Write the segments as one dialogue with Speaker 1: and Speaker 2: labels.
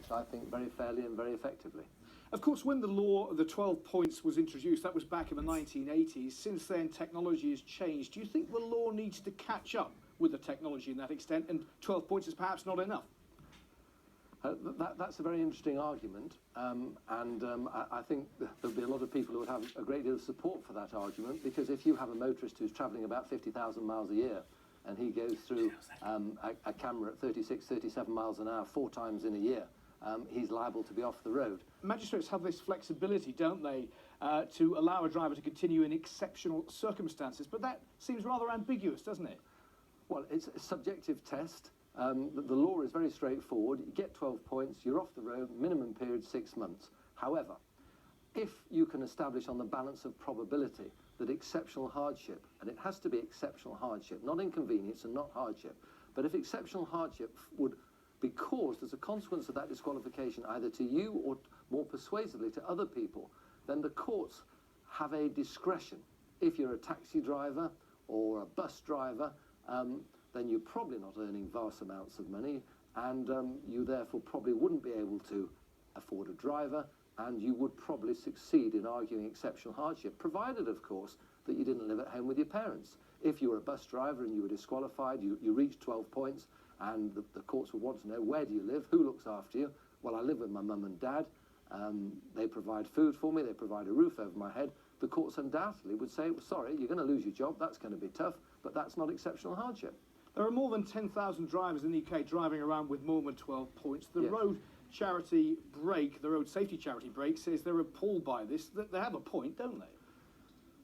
Speaker 1: approached, I think, very fairly and very effectively.
Speaker 2: Of course, when the law, the 12 points, was introduced, that was back in the 1980s. Since then, technology has changed. Do you think the law needs to catch up with the technology in that extent, and 12 points is perhaps not enough?
Speaker 1: That's a very interesting argument, I think there'll be a lot of people who would have a great deal of support for that argument, because if you have a motorist who's travelling about 50,000 miles a year and he goes through a camera at 36, 37 miles an hour 4 times in a year, he's liable to be off the road.
Speaker 2: Magistrates have this flexibility, don't they, to allow a driver to continue in exceptional circumstances, but that seems rather ambiguous, doesn't it?
Speaker 1: Well, it's a subjective test. The law is very straightforward. You get 12 points, you're off the road, minimum period 6 months. However, if you can establish on the balance of probability that exceptional hardship, and it has to be exceptional hardship, not inconvenience and not hardship, but if exceptional hardship would be caused as a consequence of that disqualification either to you or more persuasively to other people, then the courts have a discretion. If you're a taxi driver or a bus driver, then you're probably not earning vast amounts of money, and you therefore probably wouldn't be able to afford a driver, and you would probably succeed in arguing exceptional hardship, provided, of course, that you didn't live at home with your parents. If you were a bus driver and you were disqualified, you reached 12 points, and the courts would want to know, where do you live, who looks after you? Well, I live with my mum and dad, they provide food for me, they provide a roof over my head. The courts undoubtedly would say, well, sorry, you're going to lose your job, that's going to be tough, but that's not exceptional hardship.
Speaker 2: There are more than 10,000 drivers in the UK driving around with more than 12 points. The
Speaker 1: Yes.
Speaker 2: road safety charity break, says they're appalled by this. They have a point, don't they?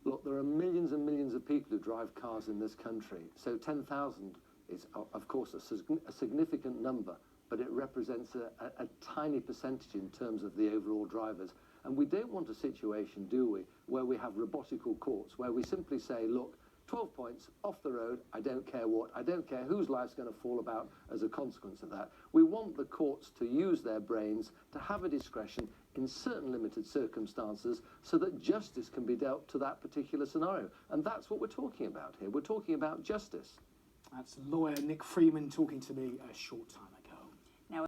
Speaker 1: Look, there are millions and millions of people who drive cars in this country, so 10,000 is, of course, a significant number, but it represents a tiny percentage in terms of the overall drivers. And we don't want a situation, do we, where we have robotical courts, where we simply say, look, 12 points, off the road, I don't care what, I don't care whose life's going to fall about as a consequence of that. We want the courts to use their brains, to have a discretion in certain limited circumstances, so that justice can be dealt to that particular scenario. And that's what we're talking about here. We're talking about justice.
Speaker 2: That's lawyer Nick Freeman talking to me a short time ago.